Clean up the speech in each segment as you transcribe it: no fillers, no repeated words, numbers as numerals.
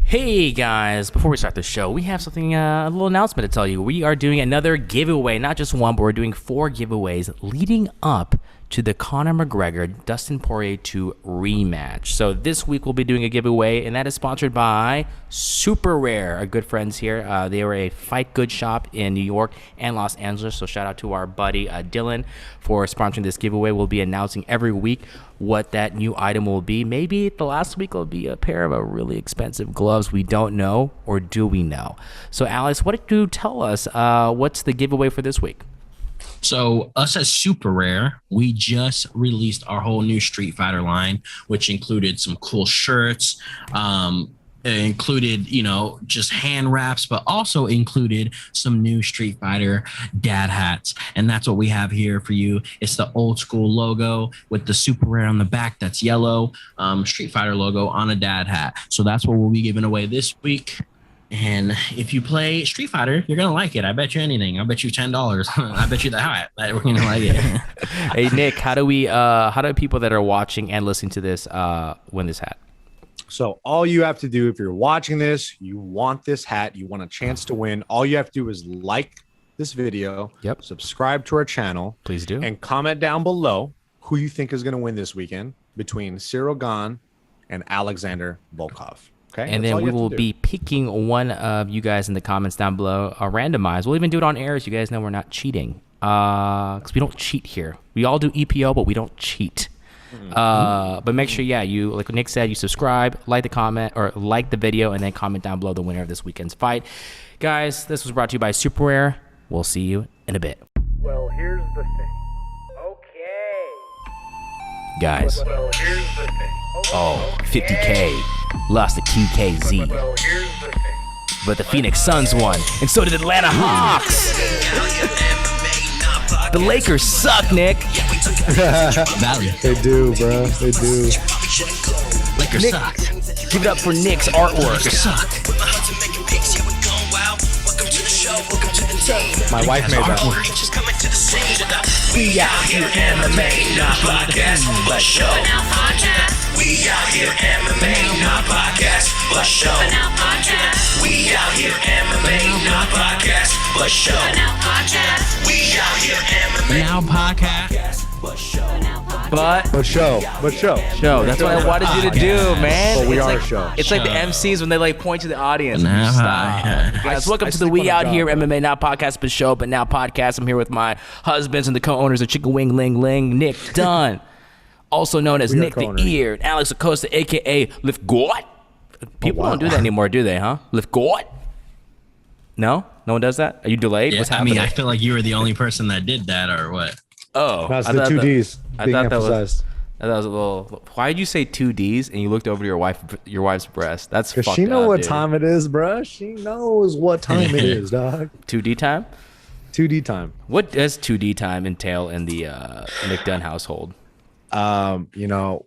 Hey guys, before we start the show, we have something, a little announcement to tell you. We are doing another giveaway, not just one, but we're doing 4 giveaways leading up to the Conor McGregor-Dustin Poirier 2 rematch. So this week we'll be doing a giveaway, and that is sponsored by Super Rare, our good friends here. They are a fight good shop in New York and Los Angeles, so shout out to our buddy Dylan for sponsoring this giveaway. We'll be announcing every week what that new item will be. Maybe the last week will be a pair of really expensive gloves. We don't know, or do we know? So Alex, what did you tell us? What's the giveaway for this week? So us as Super Rare, we just released our whole new Street Fighter line, which included some cool shirts, it included, just hand wraps, but also included some new Street Fighter dad hats. And that's what we have here for you. It's the old school logo with the Super Rare on the back. That's yellow, Street Fighter logo on a dad hat. So that's what we'll be giving away this week. And if you play Street Fighter, you're going to like it. I bet you anything. I bet you $10. I bet you the hat that we're going to like it. Hey, Nick, how do people that are watching and listening to this win this hat? So all you have to do, if you're watching this, you want this hat, you want a chance to win, all you have to do is like this video, subscribe to our channel, please do, and comment down below who you think is going to win this weekend between Gane and Alexander Volkov. Okay, and then we will be picking one of you guys in the comments down below, randomized. We'll even do it on air, so you guys know we're not cheating, because we don't cheat here. We all do EPO, but we don't cheat. But make sure, you, like Nick said, you subscribe, like the video, and then comment down below the winner of this weekend's fight. Guys, this was brought to you by Super Rare. We'll see you in a bit. Well, here's the thing. Okay. Guys. Well, here's the thing. Oh, 50K. Lost to TKZ. Well, here's the thing. But the Phoenix Suns won, and so did Atlanta Hawks. The Lakers suck, Nick. Valley. They do, bro. They do. Lakers Nick, suck. Give it up for Nick's artwork. Lakers suck. My wife made that. We out here MMA, not podcast, but show. We out here MMA, not podcast, but show. We out here MMA, not podcast, but show. We out here MMA. Now podcast. But show. show. That's what I wanted you to do, man. But we It's are like, a show. It's like the MCs when they point to the audience. Nah, Stop. yeah. Guys, welcome I to the stick We on Out the Here job, MMA, not podcast, but show, but now podcast. I'm here with my husbands and the co-owners of Chicken Wing Ling Ling, Nick Dunn, also known as We are Nick the co-owners. Ear, and Alex Acosta, aka Lift God. People wow. don't do that anymore, do they? Huh? Lift God. No one does that. Are you delayed? Yeah, What's I happening? I feel like you were the only person that did that, or what? Oh, That's I the thought two that- D's I being thought that was. emphasized. I thought that was a little. Why did you say 2 D's and you looked over to your wife's breast? That's Because fucked she know up, what dude. time it is, bro. She knows what time it is, dog. 2D time? 2D time. What does 2D time entail in the Nick Dunn household?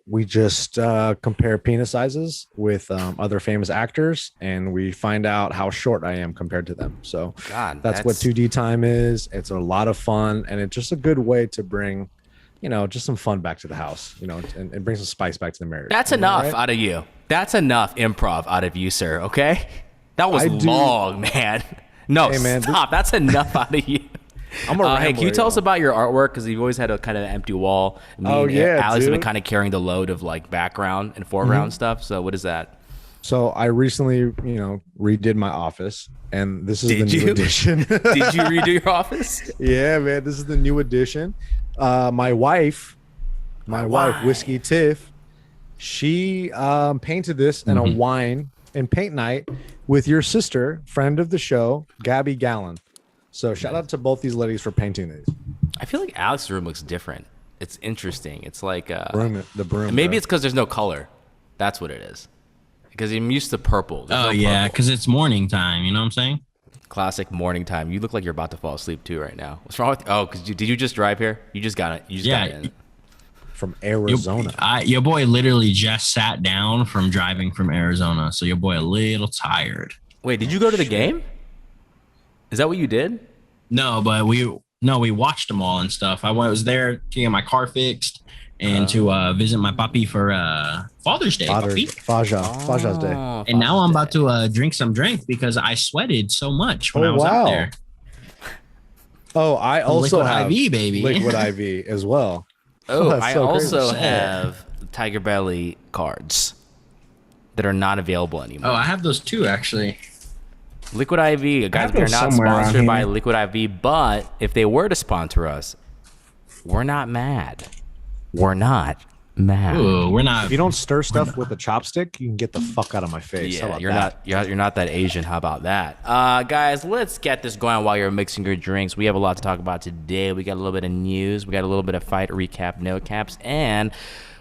We just compare penis sizes with other famous actors, and we find out how short I am compared to them. So God, that's what 2D time is. It's a lot of fun, and it's just a good way to bring, just some fun back to the house, and bring some spice back to the marriage. That's enough right? out of you. That's enough improv out of you, sir. Okay, that was long, man. No, Hey, man, stop. That's enough out of you. I'm a Hey, can you rambler, tell us about your artwork? Because you've always had a kind of empty wall. Oh, yeah, Alex has been dude. kind of carrying the load of like background and foreground stuff. So what is that? So I recently, redid my office, and this is the new edition. Did you redo your office? Yeah, man, this is the new edition. My wife, Whiskey Tiff, she painted this in a wine and paint night with your sister, friend of the show, Gabby Galon. So shout out to both these ladies for painting these. I feel like Alex's room looks different. It's interesting. It's like The broom. maybe bro. it's because there's no color. That's what it is. Because I'm used to purple. There's Oh no yeah, purple. because it's morning time. You know what I'm saying? Classic morning time. You look like you're about to fall asleep too right now. What's wrong with? Oh, because did you just drive here? You just got it. You just got in. from Arizona. Your boy literally just sat down from driving from Arizona, so your boy a little tired. Wait, did you go to the game? Is that what you did? No, but we watched them all and stuff. I was there getting my car fixed, and to visit my papi for Father's Day. Faja's Day. And now I'm about to drink some drink because I sweated so much when I was out there. Oh, I also Liquid have IV, baby. Liquid IV as well. Oh, That's I so also crazy. have Tiger Belly cards that are not available anymore. Oh, I have those too, actually. Liquid IV, guys, have we are those not somewhere around sponsored by here. Liquid IV, but if they were to sponsor us, we're not mad. We're not mad. Ooh, we're not. If you don't stir stuff with a chopstick, you can get the fuck out of my face. How Yeah, about you're that? you're not that Asian. How about that? Guys, let's get this going while you're mixing your drinks. We have a lot to talk about today. We got a little bit of news. We got a little bit of fight recap, no caps, and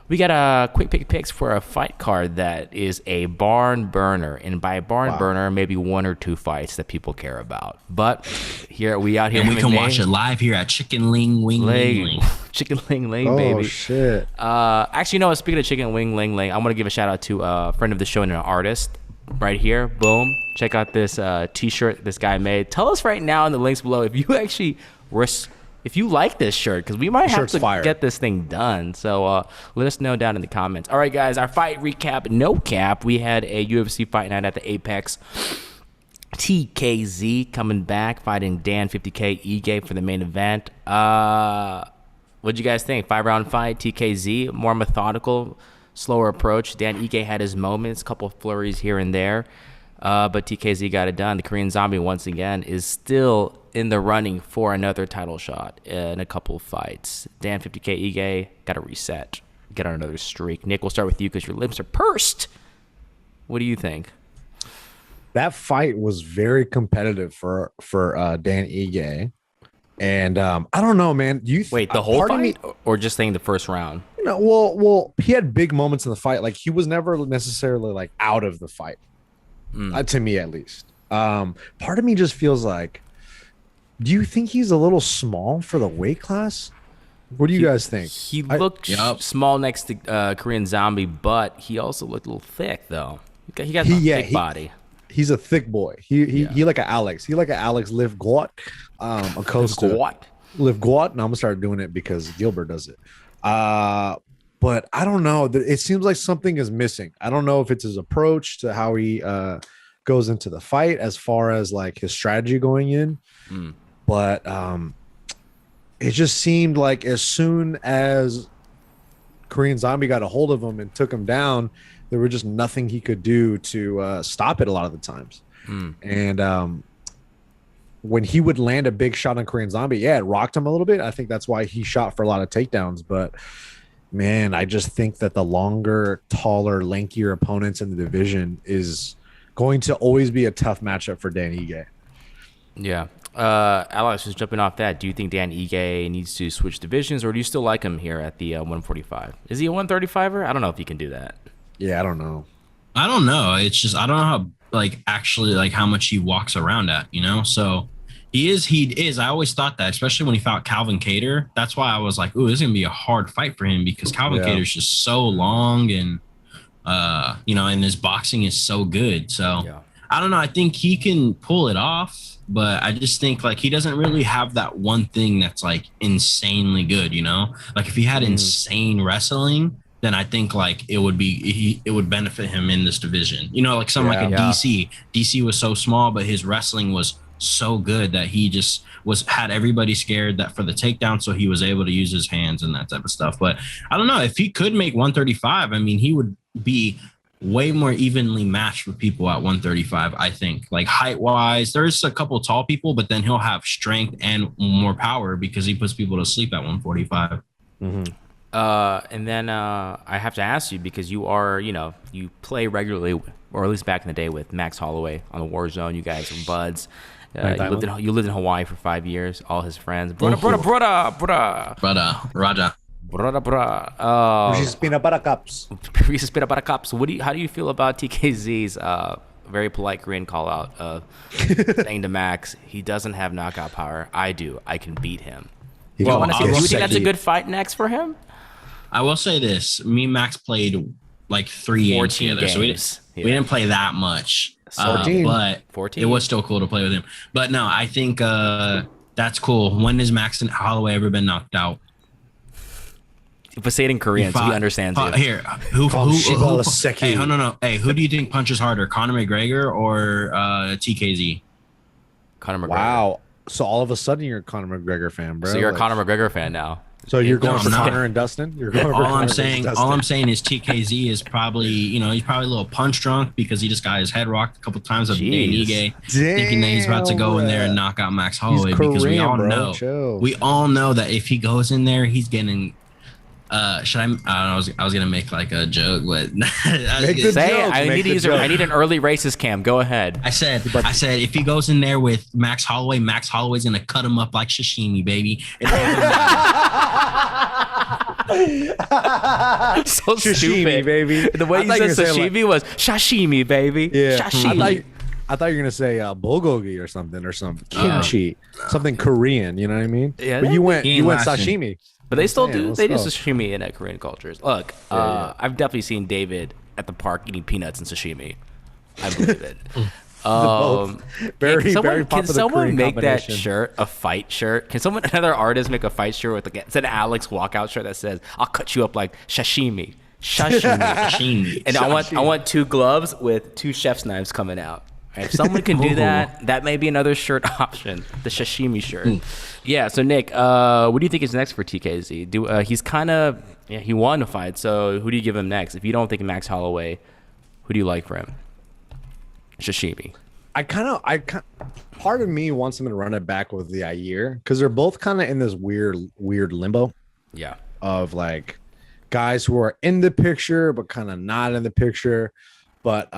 we got a quick pick picks for a fight card that is a barn burner. And by barn burner, maybe 1 or 2 fights that people care about. But here we out here, And we can MMA, watch it live here at Chicken Ling Wing Ling Ling. Chicken Ling Ling, Oh baby. shit! Actually, you know what? Speaking of Chicken Wing Ling Ling, I'm gonna give a shout out to a friend of the show and an artist right here. Boom! Check out this T-shirt this guy made. Tell us right now in the links below if you actually if you like this shirt, because we might have shirt's to fire. get this thing done. So let us know down in the comments. All right, guys, our fight recap, no cap. We had a UFC fight night at the Apex. TKZ coming back, fighting Dan 50K Ige for the main event. What'd you guys think? 5-round fight, TKZ, more methodical, slower approach. Dan Ige had his moments, couple of flurries here and there, but TKZ got it done. The Korean Zombie, once again, is still in the running for another title shot in a couple of fights. Dan 50K Ige got to reset, get on another streak. Nick, we'll start with you because your lips are pursed. What do you think? That fight was very competitive for Dan Ige, and I don't know, man. Wait, the whole part of fight, or just saying the first round? well, he had big moments in the fight. Like he was never necessarily like out of the fight, to me at least. Part of me just feels like, do you think he's a little small for the weight class? What do you guys think? He looked Yup. small next to Korean Zombie, but he also looked a little thick, though. He got a thick body. He's a thick boy. He like an Alex. He like an Alex live Guat, Acosta. What? Live Guat, and I'm gonna start doing it because Gilbert does it. But I don't know. It seems like something is missing. I don't know if it's his approach to how he goes into the fight, as far as like his strategy going in. But it just seemed like as soon as Korean Zombie got a hold of him and took him down, there was just nothing he could do to stop it a lot of the times. And when he would land a big shot on Korean Zombie, yeah, it rocked him a little bit. I think that's why he shot for a lot of takedowns. But man, I just think that the longer, taller, lankier opponents in the division is going to always be a tough matchup for Dan Ige. Yeah. Alex, just jumping off that, do you think Dan Ige needs to switch divisions, or do you still like him here at the 145? Is he a 135er? I don't know if he can do that. Yeah, I don't know. I don't know. It's just I don't know how actually how much he walks around at, So he is. I always thought that, especially when he fought Calvin Kattar. That's why I was like, ooh, this is gonna be a hard fight for him because Calvin Kattar's just so long and and his boxing is so good. So I don't know. I think he can pull it off, but I just think he doesn't really have that one thing that's insanely good, Like if he had insane wrestling, then I think it would benefit him in this division. Like someone like a DC. DC was so small, but his wrestling was so good that he just had everybody scared that for the takedown, so he was able to use his hands and that type of stuff. But I don't know if he could make 135. I mean, he would be way more evenly matched with people at 135. I think height wise, there's a couple tall people, but then he'll have strength and more power because he puts people to sleep at 145. And then I have to ask you, because you are, you play regularly, or at least back in the day with Max Holloway on the Warzone. You guys are buds. You lived in Hawaii for 5 years. All his friends. Brother. She's been a buttercups. Reese's Peanut Butter Cups. How do you feel about TKZ's very polite Korean call out of saying to Max, he doesn't have knockout power. I do. I can beat him. Do you think that's a good fight next for him? I will say this: me and Max played 3 games together, so we didn't play that much. 14. But 14. It was still cool to play with him. But no, I think that's cool. When has Max and Holloway ever been knocked out? but say it in Korean so he understands you. Here, hey, no. Hey, who do you think punches harder, Conor McGregor or TKZ? Conor McGregor. Wow. So all of a sudden you're a Conor McGregor fan, bro. So you're a like, Conor McGregor fan now. So you're going for not. Conor and Dustin? You're going for All Conor I'm versus Dustin. saying is TKZ is probably, he's probably a little punch drunk because he just got his head rocked a couple times of Ige, thinking that he's about to go in there and knock out Max Holloway because we all know that if he goes in there, he's getting. I was gonna make like a joke, but I need an early racist cam. Go ahead. I said if he goes in there with Max Holloway's gonna cut him up like sashimi, baby. So Sashimi, stupid, baby. The way you said sashimi was sashimi, baby. Yeah, Sashimi. I thought you were gonna say bulgogi or some kimchi, something Korean. You know what I mean? Yeah, but you went lasting. sashimi. But they still do. They do go. sashimi in Korean cultures. Look, I've definitely seen David at the park eating peanuts and sashimi. I believe it. Very Can popular someone Korean make that combination. shirt a fight shirt? Can another artist make a fight shirt with it's an Alex walkout shirt that says "I'll cut you up like sashimi." And I want 2 gloves with 2 chef's knives coming out. If someone can do that, that may be another shirt option, the sashimi shirt. Yeah, so Nick, what do you think is next for TKZ? He's kind of, he won a fight, so who do you give him next? If you don't think Max Holloway, who do you like for him? Sashimi. Part of me wants him to run it back with the Yair because they're both kind of in this weird limbo. Yeah. Of like guys who are in the picture, but kind of not in the picture. But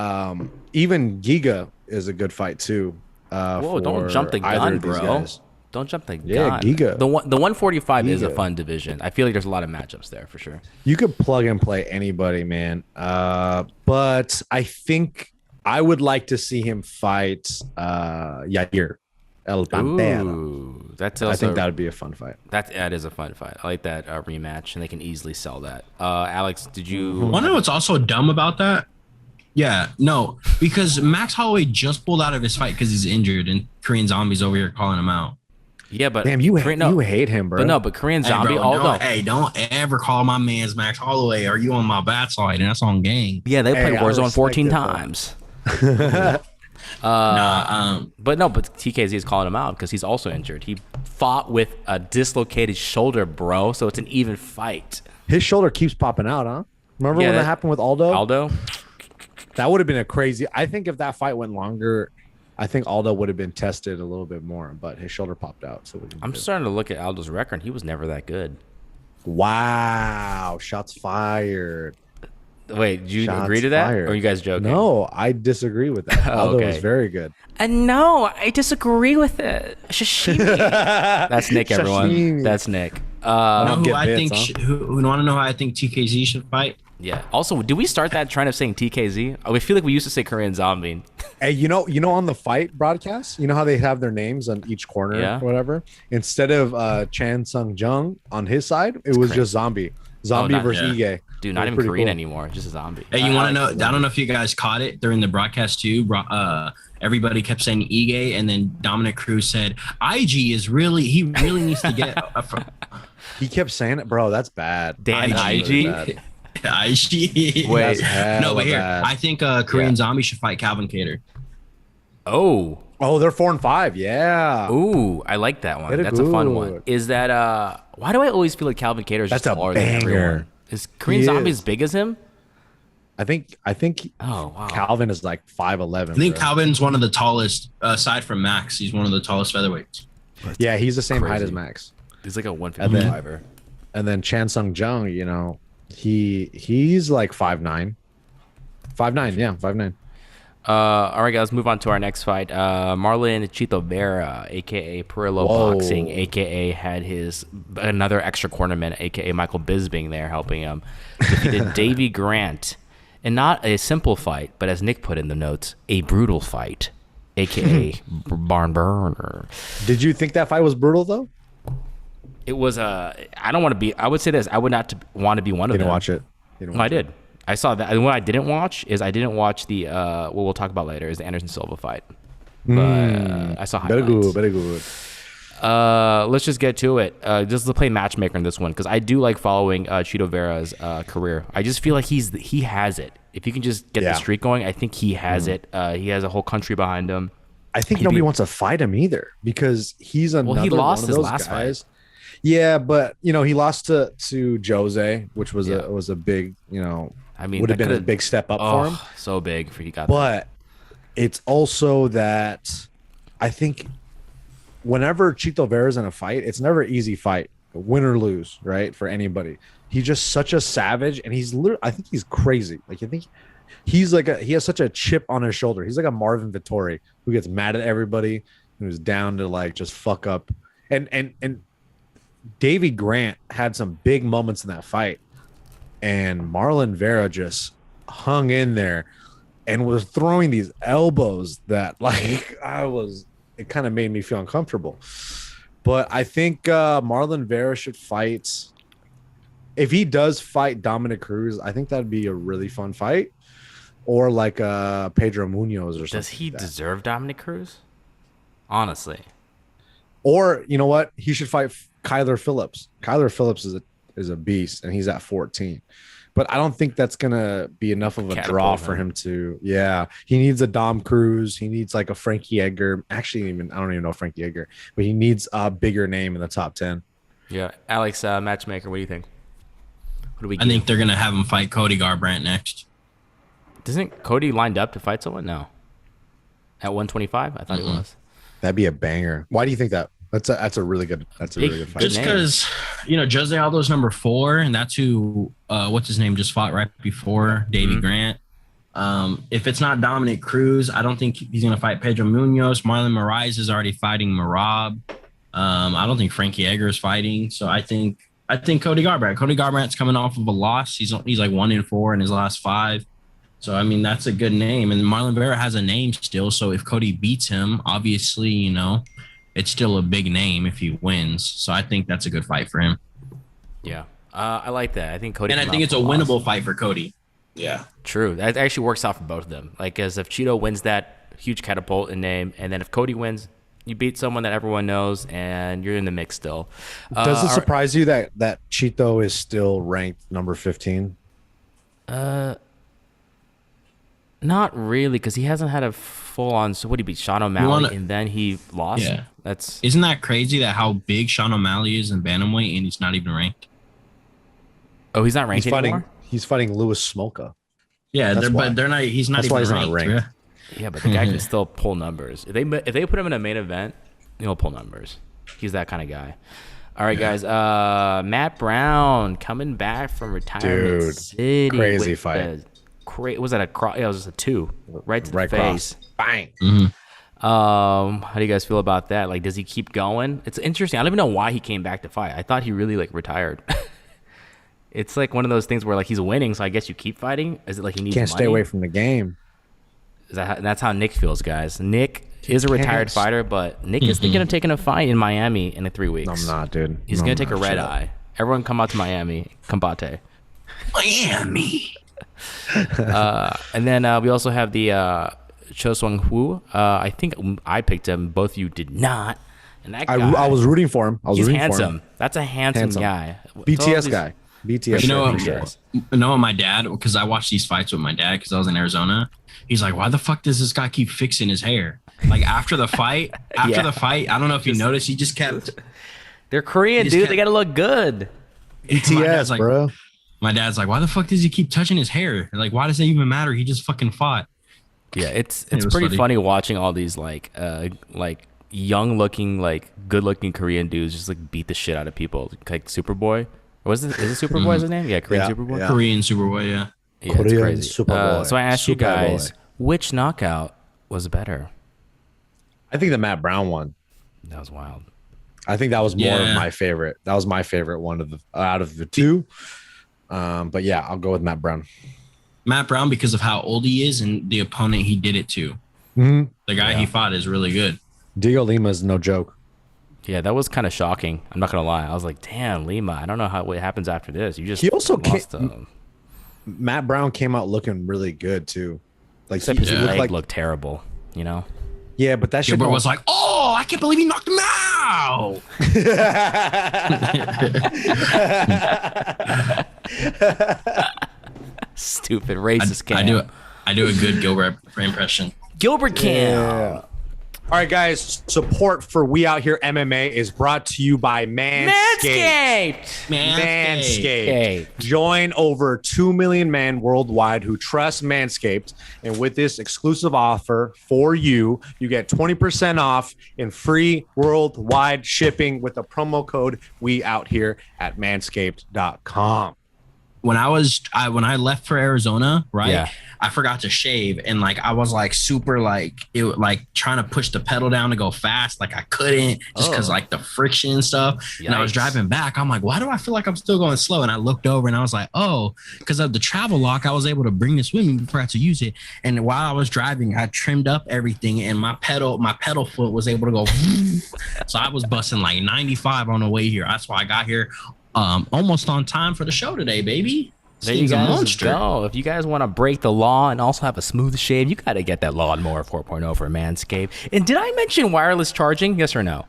even Giga is a good fight too. Whoa! Don't jump the gun, bro. Don't jump the gun. Yeah, Giga. The 145 is a fun division. I feel like there's a lot of matchups there for sure. You could plug and play anybody, man. But I think I would like to see him fight Yair El Pantera. Ooh, I think that would be a fun fight. That is a fun fight. I like that rematch, and they can easily sell that. Alex, did you? Want to know what's also dumb about that? Yeah, no, because Max Holloway just pulled out of his fight because he's injured, and Korean Zombie's over here calling him out. Yeah, but damn, you hate him, bro. But Korean Zombie. Don't ever call my man's Max Holloway. Or you on my bad side? And that's on Gane. Yeah, they played Warzone 14 times. But TKZ is calling him out because he's also injured. He fought with a dislocated shoulder, bro. So it's an even fight. His shoulder keeps popping out, huh? Remember when that happened with Aldo? That would have been a crazy. I think if that fight went longer, I think Aldo would have been tested a little bit more, but his shoulder popped out. So I'm starting to look at Aldo's record. He was never that good. Wow, shots fired. Wait, do you agree to that, or are you guys joking? No, I disagree with that. Aldo was very good. No, I disagree with it. Sashimi. That's Nick, everyone. Sashimi. That's Nick. You want to know who I think TKZ should fight? Yeah. Also, do we start that trend of saying TKZ? I feel like we used to say Korean Zombie. Hey, you know, on the fight broadcast, you know how they have their names on each corner or whatever? Instead of Chan Sung Jung on his side, it was just Zombie versus Ige. Dude, not even Korean anymore, just a Zombie. Hey, you want to know? I don't know if you guys caught it during the broadcast too. Everybody kept saying Ige, and then Dominic Cruz said he really needs to get. He kept saying it, bro. That's bad. Damn, IG. Wait, no, but here I think Korean Zombie should fight Calvin Kattar. Oh, they're 4-5. Yeah. Ooh, I like that one. That's a fun one. Is that why do I always feel like Calvin Kattar is just taller than everyone? Is Korean Zombie as big as him? I think. Oh wow. Calvin is like 5'11". I think Calvin's one of the tallest, aside from Max. He's one of the tallest featherweights. Yeah, he's the same height as Max. He's like a 155er. And then Chan Sung Jung, you know, he's like 5'9". 5'9", yeah, 5'9". All right, guys, let's move on to our next fight. Marlon Chito Vera, aka Perillo Boxing, aka had another extra cornerman, aka Michael Bisping there helping him. Defeated Davey Grant. And not a simple fight, but as Nick put in the notes, a brutal fight, aka barn burner. Did you think that fight was brutal though? It was I don't want to be. I would say this. I would not want to be one of them. Didn't watch it. I did. I saw that. And what I didn't watch is the what we'll talk about later is the Anderson Silva fight. But I saw highlights. Very good. Let's just get to it. Just to play matchmaker in this one because I do like following Chito Vera's career. I just feel like he has it. If you can just get the streak going, I think he has it. He has a whole country behind him. I think nobody wants to fight him either because he's another he lost one of his those last guys. fight. Yeah, but he lost to Jose, which was a big, I mean, would have been a big step up for him. So big for he got. But it's also that I think whenever Chito Vera's in a fight, it's never an easy fight, win or lose, right? For anybody. He's just such a savage, and I think he's crazy. Like, I think he has such a chip on his shoulder. He's like a Marvin Vettori who gets mad at everybody, who's down to like just fuck up. And Davey Grant had some big moments in that fight, and Marlon Vera just hung in there and was throwing these elbows that like it kind of made me feel uncomfortable. But I think Marlon Vera should fight. If he does fight Dominic Cruz, I think that'd be a really fun fight. Or like Pedro Munoz or something. Does he deserve Dominic Cruz? Honestly. Or you know what? He should fight Kyler Phillips. Kyler Phillips is a beast, and he's at 14. But I don't think that's gonna be enough of a draw for him to. Yeah, he needs a Dom Cruz. He needs like a Frankie Edgar. Actually, I don't even know Frankie Edgar, but he needs a bigger name in the top 10. Yeah, Alex, matchmaker. What do you think? What do we? I think they're gonna have him fight Cody Garbrandt next. Isn't Cody lined up to fight someone? No. At 125, I thought he was. That'd be a banger. Why do you think that? That's a really good. That's a really good fight. Just because Jose Aldo's number 4, and that's who what's his name just fought right before Davey Grant. If it's not Dominic Cruz, I don't think he's gonna fight Pedro Munoz. Marlon Moraes is already fighting Marab. I don't think Frankie Edgar is fighting. So I think Cody Garbrandt. Cody Garbrandt's coming off of a loss. He's like 1-4 in his last 5. So I mean that's a good name, and Marlon Vera has a name still. So if Cody beats him, obviously it's still a big name if he wins. So I think that's a good fight for him. Yeah, I like that. I think Cody. And I think it's a winnable fight for Cody. Yeah, true. That actually works out for both of them. Like, as if Chito wins that huge catapult in name, and then if Cody wins, you beat someone that everyone knows, and you're in the mix still. Does it surprise you that Chito is still ranked number 15? Not really, because he hasn't had a full-on. So what, he beat Sean O'Malley and then he lost? Yeah. Isn't that crazy that how big Sean O'Malley is in bantamweight and he's not even ranked? Oh, he's not ranked anymore? He's fighting Louis Smolka. Yeah, but they're not. He's not even ranked. Yeah, but the guy can still pull numbers. If they put him in a main event, he'll pull numbers. He's that kind of guy. All right, guys. Matt Brown coming back from retirement city. Crazy fight. Was that a cross? Yeah, it was a 2 right to the face. Cross. Bang. Mm-hmm. How do you guys feel about that? Like, does he keep going? It's interesting. I don't even know why he came back to fight. I thought he really retired. It's like one of those things where he's winning, so I guess you keep fighting. Is it like he needs can't money? Stay away from the game? That's how Nick feels, guys. Nick is a retired fighter, but Nick is thinking of taking a fight in Miami in 3 weeks. No, I'm not, dude. He's gonna take a red eye. Everyone come out to Miami. Combate. Miami. And then we also have the Cho Sung Hu. I think I picked him. Both of you did not. And that guy, I was rooting for him. He's handsome. That's a handsome guy. BTS guy. BTS. You know what my dad, because I watched these fights with my dad because I was in Arizona. He's like, why the fuck does this guy keep fixing his hair? Like after the fight, I don't know if you noticed, he just kept. They're Korean, dude. They gotta look good. BTS, bro. My dad's like, why the fuck does he keep touching his hair? Like, why does it even matter? He just fucking fought. Yeah, it's pretty funny watching all these like young looking, good looking Korean dudes just beat the shit out of people. Like Superboy. Is it Superboy his name? Yeah, Korean Superboy. Yeah. Korean Superboy, yeah. Yeah, it's crazy. So I asked you guys, which knockout was better? I think the Matt Brown one. That was wild. I think that was more of my favorite. That was my favorite one out of the 2. But yeah, I'll go with Matt Brown. Matt Brown because of how old he is and the opponent he did it to. Mm-hmm. The guy he fought is really good. Diego Lima is no joke. Yeah, that was kind of shocking. I'm not gonna lie. I was like, damn, Lima. I don't know what happens after this. He also lost. Matt Brown came out looking really good too. Except his leg looked terrible. Yeah, but that shit was like, oh. Oh, I can't believe he knocked him out. Stupid racist Cam. I do a good Gilbert impression. Gilbert Cam. Yeah. All right, guys. Support for We Out Here MMA is brought to you by Manscaped. Manscaped. Join over 2 million men worldwide who trust Manscaped. And with this exclusive offer for you, you get 20% off and free worldwide shipping with the promo code We Out Here at manscaped.com. When I left for Arizona, right? Yeah. I forgot to shave, and like I was like super like trying to push the pedal down to go fast, like I couldn't just because like the friction and stuff. Yikes. And I was driving back. I'm like, why do I feel like I'm still going slow? And I looked over and I was like, oh, because of the travel lock, I was able to bring this with me before I had to use it. And while I was driving, I trimmed up everything, and my pedal foot was able to go. So I was busting like 95 on the way here. That's why I got here almost on time for the show today, baby. There you guys go. If you guys want to break the law and also have a smooth shave, you got to get that Lawnmower 4.0 for Manscaped. And did I mention wireless charging? Yes or no?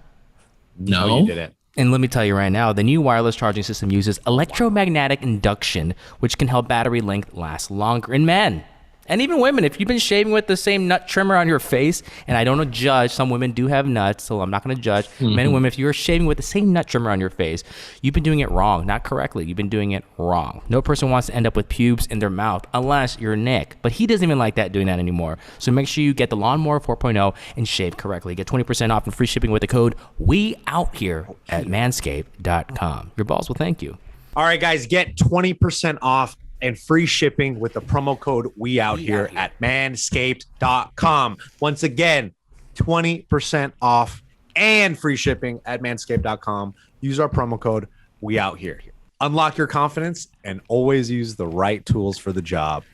No, you didn't. And let me tell you right now, the new wireless charging system uses electromagnetic induction, which can help battery length last longer. And men, and even women, if you've been shaving with the same nut trimmer on your face, and I don't judge, some women do have nuts, so I'm not going to judge. Men and women, if you're shaving with the same nut trimmer on your face, you've been doing it wrong, not correctly. You've been doing it wrong. No person wants to end up with pubes in their mouth unless you're Nick, but he doesn't even like that doing that anymore. So make sure you get the Lawnmower 4.0 and shave correctly. Get 20% off and free shipping with the code We Out Here at manscaped.com. Your balls will thank you. All right, guys, get 20% off and free shipping with the promo code We Out Here at manscaped.com. Once again, 20% off and free shipping at manscaped.com. Use our promo code We Out Here. Unlock your confidence and always use the right tools for the job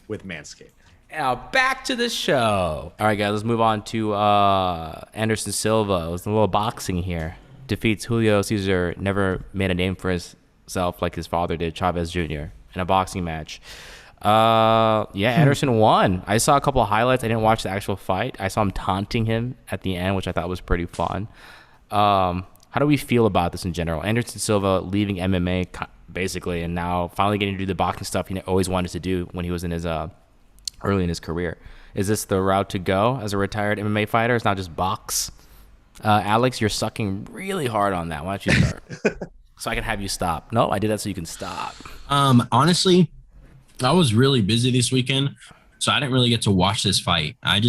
with Manscaped. Now back to the show. All right, guys, let's move on to Anderson Silva. It was a little boxing here. Defeats Julio Cesar. Never made a name for himself like his father did, Chavez Jr., in a boxing match. Anderson won. I saw a couple of highlights. I didn't watch the actual fight. I saw him taunting him at the end, which I thought was pretty fun. How do we feel about this in general? Anderson Silva leaving MMA basically, and now finally getting to do the boxing stuff he always wanted to do when he was in his early in his career. Is this the route to go as a retired MMA fighter? It's not just box. Alex, you're sucking really hard on that. Why don't you start? So I can have you stop. No, I did that so you can stop. Honestly, I was really busy this weekend, so I didn't really get to watch this fight. I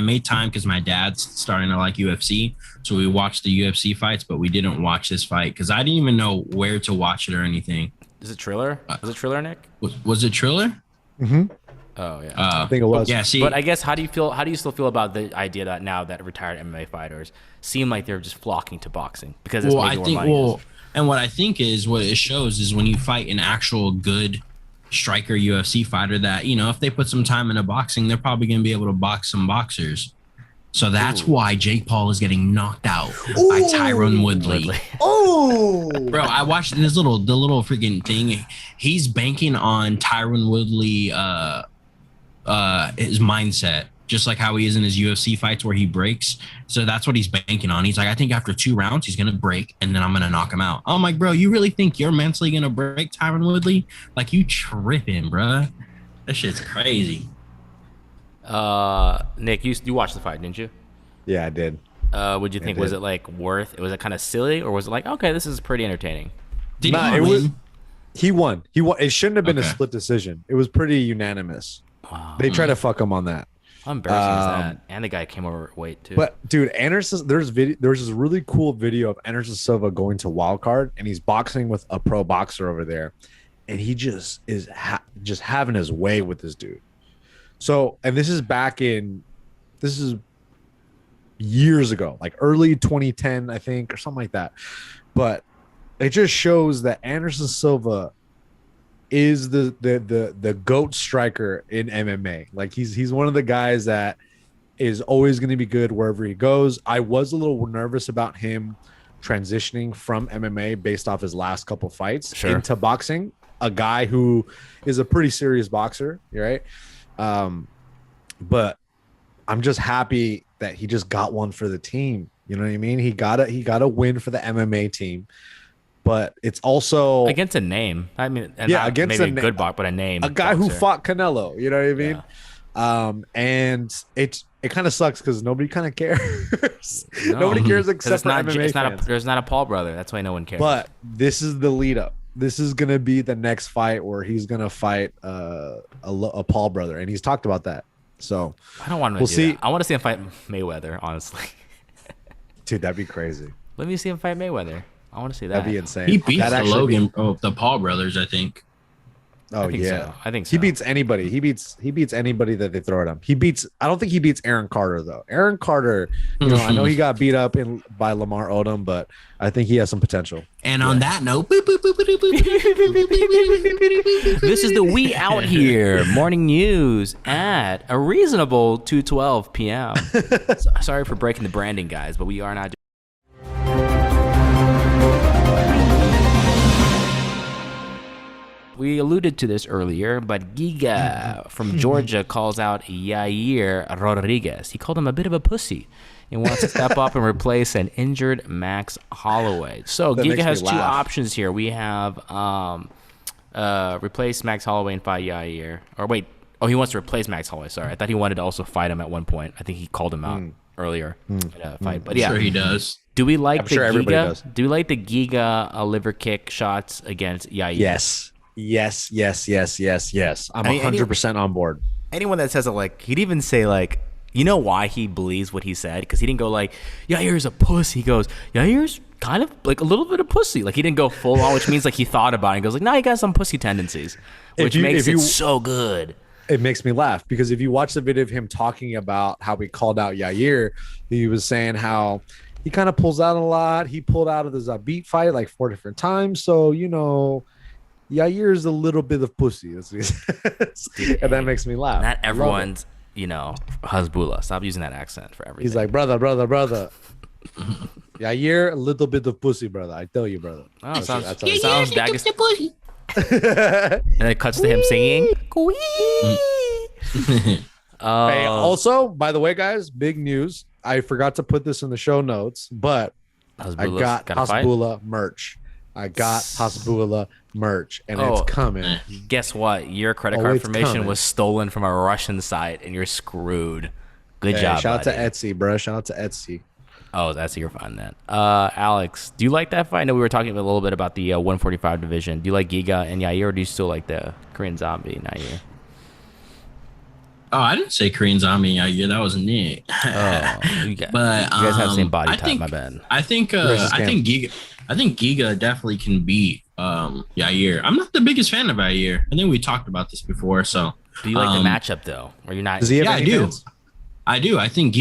made time because my dad's starting to like UFC, so we watched the UFC fights, but we didn't watch this fight because I didn't even know where to watch it or anything. Is it Triller? Was it Triller, Nick? Was it Triller? Mm-hmm. Oh yeah, I think it was. Yeah, see, but I guess how do you still feel about the idea that now that retired MMA fighters seem like they're just flocking to boxing because it's where money is? And what I think is what it shows is when you fight an actual good striker UFC fighter that, if they put some time into boxing, they're probably going to be able to box some boxers. So that's why Jake Paul is getting knocked out by Tyron Woodley. Oh, bro, I watched the little freaking thing. He's banking on Tyron Woodley, his mindset, just like how he is in his UFC fights where he breaks. So that's what he's banking on. He's like, I think after 2 rounds, he's going to break and then I'm going to knock him out. I'm like, bro, you really think you're mentally going to break Tyron Woodley? Like, you tripping, bro. That shit's crazy. Nick, you watched the fight, didn't you? Yeah, I did. What'd you think? Was it like was it kind of silly, or was it like, okay, this is pretty entertaining? He won. He won. It shouldn't have been a split decision. It was pretty unanimous. Wow. They tried to fuck him on that. How embarrassing is that? And the guy came overweight too. But dude, Anderson, there's this really cool video of Anderson Silva going to Wildcard, and he's boxing with a pro boxer over there, and he just is just having his way with this dude. So, and this is years ago, like early 2010, I think, or something like that. But it just shows that Anderson Silva is the GOAT striker in MMA. Like he's one of the guys that is always going to be good wherever he goes. I was a little nervous about him transitioning from MMA based off his last couple fights into boxing. A guy who is a pretty serious boxer, right? But I'm just happy that he just got one for the team. You know what I mean? He got a win for the MMA team, but it's also against a name. I mean, and yeah, not against maybe a a good box, but a name. a guy who boxer. fought Canelo. You know what I mean? And it kind of sucks because nobody kind of cares. No. Nobody cares 'Cause except for MMA fans. there's not a Paul brother. That's why no one cares. But this is the lead up. This is gonna be the next fight where he's gonna fight a Paul brother, and he's talked about that. So I don't want him to we'll do see. that. I want to see him fight Mayweather, honestly. Dude, that'd be crazy. Let me see him fight Mayweather. I want to see that. That'd be insane. He beats That'd the actually Logan, the Paul brothers, I think. Oh I think yeah, so. I think so. he beats anybody. He beats anybody that they throw at him. I don't think he beats Aaron Carter though. Aaron Carter, I know he got beat up by Lamar Odom, but I think he has some potential. And on that note, This is the We Out Here morning news at a reasonable 2:12 p.m. Sorry for breaking the branding, guys, but we are not. We alluded to this earlier, but Giga from Georgia calls out Yair Rodriguez. He called him a bit of a pussy and wants to step up and replace an injured Max Holloway. So That Giga makes me has two laugh. options here. We have replace Max Holloway and fight Yair. Or wait, he wants to replace Max Holloway. Sorry, I thought he wanted to also fight him at one point. I think he called him out earlier in a fight. But yeah, sure he does. do we like I'm the sure everybody Giga? does. Do we like the Giga liver kick shots against Yair? Yes. I'm I mean, 100% on board. Anyone that says it, like, he'd even say, like, you know why he believes what he said? Because he didn't go like, Yair's a pussy. He goes, Yair's kind of like a little bit of pussy. Like, he didn't go full on, which means like he thought about it. He goes like, nah, he got some pussy tendencies, which makes it so good. It makes me laugh because if you watch the video of him talking about how he called out Yair, he was saying how he kind of pulls out a lot. He pulled out of the Zabit fight like 4 different times. So, Yair is a little bit of pussy. That's what he says. And that makes me laugh. Not everyone's, Hezbollah. Stop using that accent for everything. He's like, brother. Yair, a little bit of pussy, brother. I tell you, brother. Oh, sounds Dagestan. And it cuts to him singing. Hey, also, by the way, guys, big news. I forgot to put this in the show notes, but I got Hasbulla merch. And it's coming. Guess what? Your credit card information was stolen from a Russian site, and you're screwed. Good job, shout out buddy. to Etsy, bro. Shout out to Etsy. Oh, that's you're fine then. Alex, do you like that fight? I know we were talking a little bit about the 145 division. Do you like Giga and Yair, or do you still like the Korean Zombie and Yair? Oh, I didn't say Korean Zombie. Yeah, that was Nick. Oh, you guys But have the same body I type. think, My bad. I think Giga definitely can beat Yair. I'm not the biggest fan of Yair. I think we talked about this before. So Do you like the matchup though? Or you're not? Does he have yeah, any I do. fans? I do. I think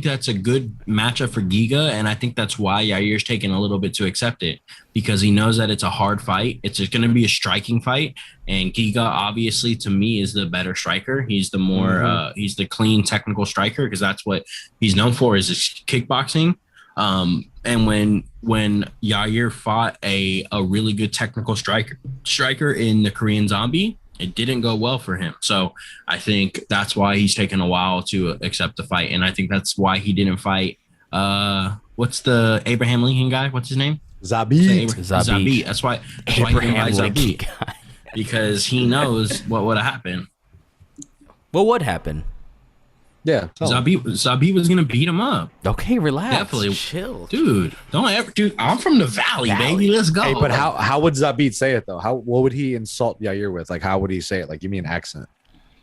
that's a good matchup for Giga, and I think that's why Yair's taking a little bit to accept it, because he knows that it's a hard fight. It's going to be a striking fight, and Giga, obviously, to me, is the better striker. He's the more he's the clean technical striker, because that's what he's known for, is his kickboxing. And when Yair fought a really good technical striker in the Korean Zombie, it didn't go well for him. So I think that's why he's taken a while to accept the fight. And I think that's why he didn't fight. What's the Abraham Lincoln guy? What's his name? Zabit. Zabit. That's why he didn't fight Zabit, guy. because he knows what would have happened. What would happen? Yeah. Zabit was going to beat him up. Okay, relax. Definitely. Chill. Dude, I'm from the valley, baby. Let's go. Hey, but how would Zabit say it though? What would he insult Yair with? Like, how would he say it? Like, give me an accent.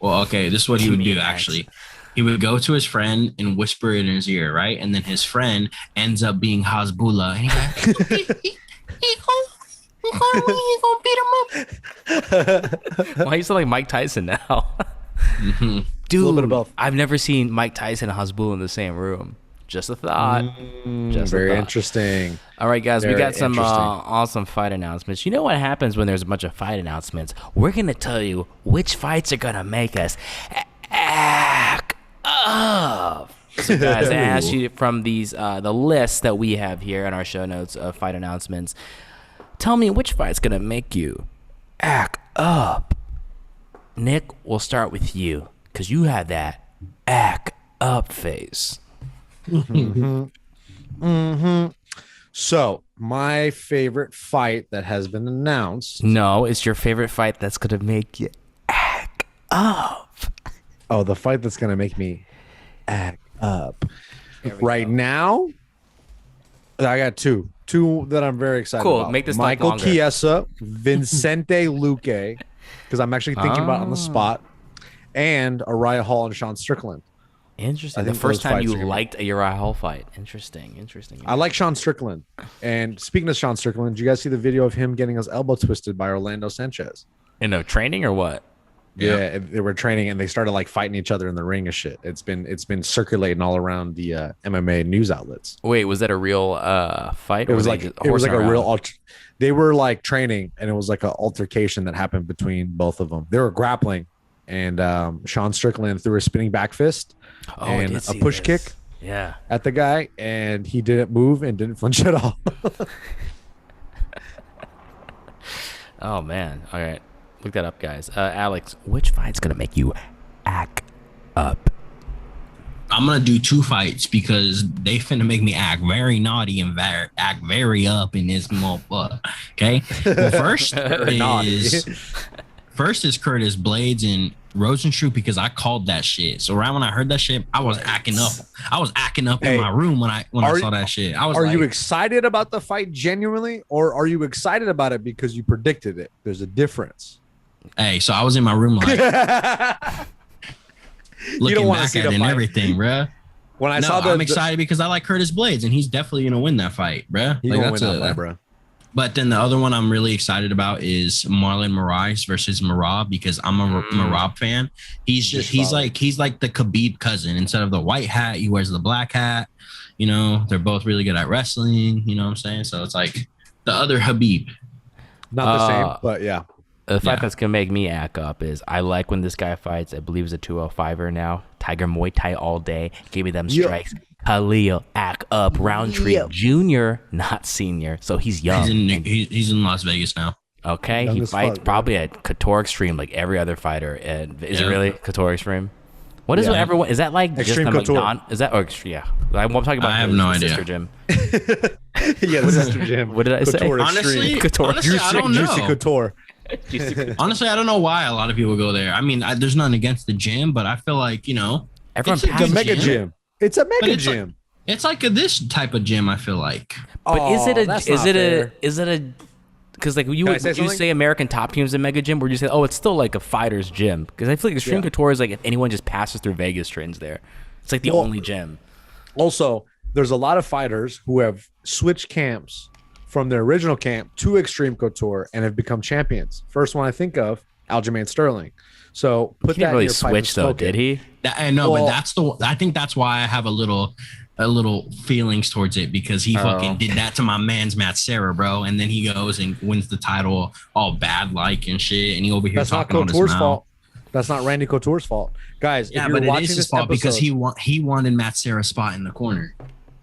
Well, okay, this is what he would do, Nice. actually. He would go to his friend and whisper in his ear, right? And then his friend ends up being Hasbulla. And he's like, he gonna beat him up. Why you sound like Mike Tyson now? Dude, A little bit of both. I've never seen Mike Tyson and Hasbulla in the same room. Just a thought. Just a Very thought. interesting. All right, guys, we Very got some interesting. awesome fight announcements. You know what happens when there's a bunch of fight announcements? We're going to tell you which fights are going to make us act up. So, guys, I asked you from these the list that we have here in our show notes of fight announcements. Tell me which fight's going to make you act up. Nick, we'll start with you because you had that act up face. Mm-hmm. So my favorite fight that has been announced. No, it's your favorite fight that's gonna make you act up. Oh, the fight that's gonna make me act up. Right now, I got two that I'm very excited Cool, about. make this Michael longer. Chiesa, Vincente Luque, because I'm actually thinking about it on the spot, and Uriah Hall and Sean Strickland. Interesting. I The think first those time fights you are gonna- liked a Uriah Hall fight. Interesting. I like Sean Strickland. And speaking of Sean Strickland, did you guys see the video of him getting his elbow twisted by Orlando Sanchez? In a training or what? Yeah, they were training and they started like fighting each other in the ring and shit. It's been circulating all around the MMA news outlets. Wait, was that a real fight? It was like a real. They were like training, and it was like an altercation that happened between both of them. They were grappling, and Sean Strickland threw a spinning back fist and a push kick at the guy, and he didn't move and didn't flinch at all. Oh man! All right, look that up, guys. Alex, which fight's gonna make you act up? I'm gonna do two fights because they finna make me act very naughty and act very up in this motherfucker. Okay. Well, first is Curtis Blades and Rosenstruck because I called that shit. So right when I heard that shit, I was acting up. I was acting up in my room when I saw that shit. I was. Are like, you excited about the fight genuinely, or are you excited about it because you predicted it? There's a difference. Hey, so I was in my room like looking back at it and everything, bruh. When I saw I'm excited because I like Curtis Blades and he's definitely gonna win that fight, bruh. He's gonna win that fight, bruh. But then the other one I'm really excited about is Marlon Moraes versus Merab because I'm a Merab fan. He's like the Khabib cousin. Instead of the white hat, he wears the black hat. You know, they're both really good at wrestling. You know what I'm saying? So it's like the other Khabib. Not the same, but yeah. The fight that's gonna make me act up is I like when this guy fights. I believe he's a 205er now. Tiger Muay Thai all day. Give me them strikes. Khalil act up. Roundtree Junior, not senior, so he's young. He's in Las Vegas now. Okay, he fights probably at Couture Extreme like every other fighter. And is it really Couture Extreme? What is what everyone is that like? Extreme just the Couture. Is that yeah? I'm talking about. I have no idea. Sister Gym. Yeah, the sister gym. What did I say? Couture Honestly, Couture. I don't know. Juicy Couture. Honestly, I don't know why a lot of people go there. I mean, there's nothing against the gym, but I feel like, you know, Everyone It's a mega gym. It's a mega gym. It's like this type of gym, I feel like. But is it that's a not fair. because like you Can I say you something? say American Top Team's a mega gym, or you say, oh, it's still like a fighter's gym? Because I feel like Extreme Couture is like if anyone just passes through Vegas trains there. It's like the only gym. Also, there's a lot of fighters who have switched camps from their original camp to Extreme Couture and have become champions. First one I think of, Aljamain Sterling. So He put that didn't in really your pipe switch and though, smoke it. did he? I know, Well- but I think that's why I have a little feelings towards it because he fucking did that to my man's Matt Serra, bro. And then he goes and wins the title all bad like and shit. And he over here That's not talking on his Couture's mouth. fault. That's not Randy Couture's fault. Guys, Yeah, if you're but it watching is his this fault because episode, he wanted Matt Serra's spot in the corner.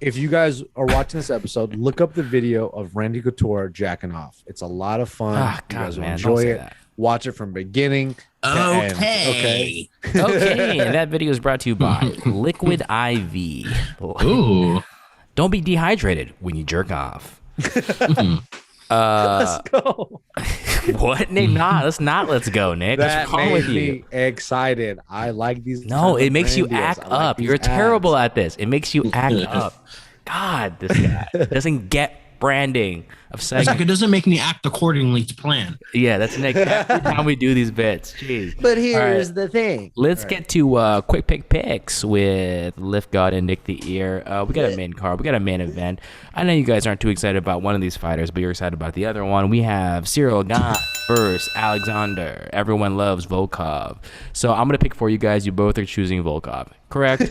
if you guys are watching this episode, look up the video of Randy Couture jacking off. It's a lot of fun. Ah, You God, guys will man, don't enjoy say it. that. Watch it from beginning to end. Okay. Okay, and that video is brought to you by Liquid IV. Ooh. Don't be dehydrated when you jerk off. Let's go. What, Nick? Let's go, Nick. That What's wrong made with me you? excited. I like these. No, kind it of makes you brand act deals. I like up. these You're ads. terrible at this. It makes you act up. God, this guy doesn't get branding of It's segments. like it doesn't make me act accordingly to plan. Yeah, that's Nick. Every time we do these bits. Jeez. But here's All right. the thing. Let's get to quick pick picks with Lift God and Nick the Ear. We got a main card. We got a main event. I know you guys aren't too excited about one of these fighters, but you're excited about the other one. We have Cyril Gane versus Alexander. Everyone loves Volkov. So I'm going to pick for you guys. You both are choosing Volkov, correct?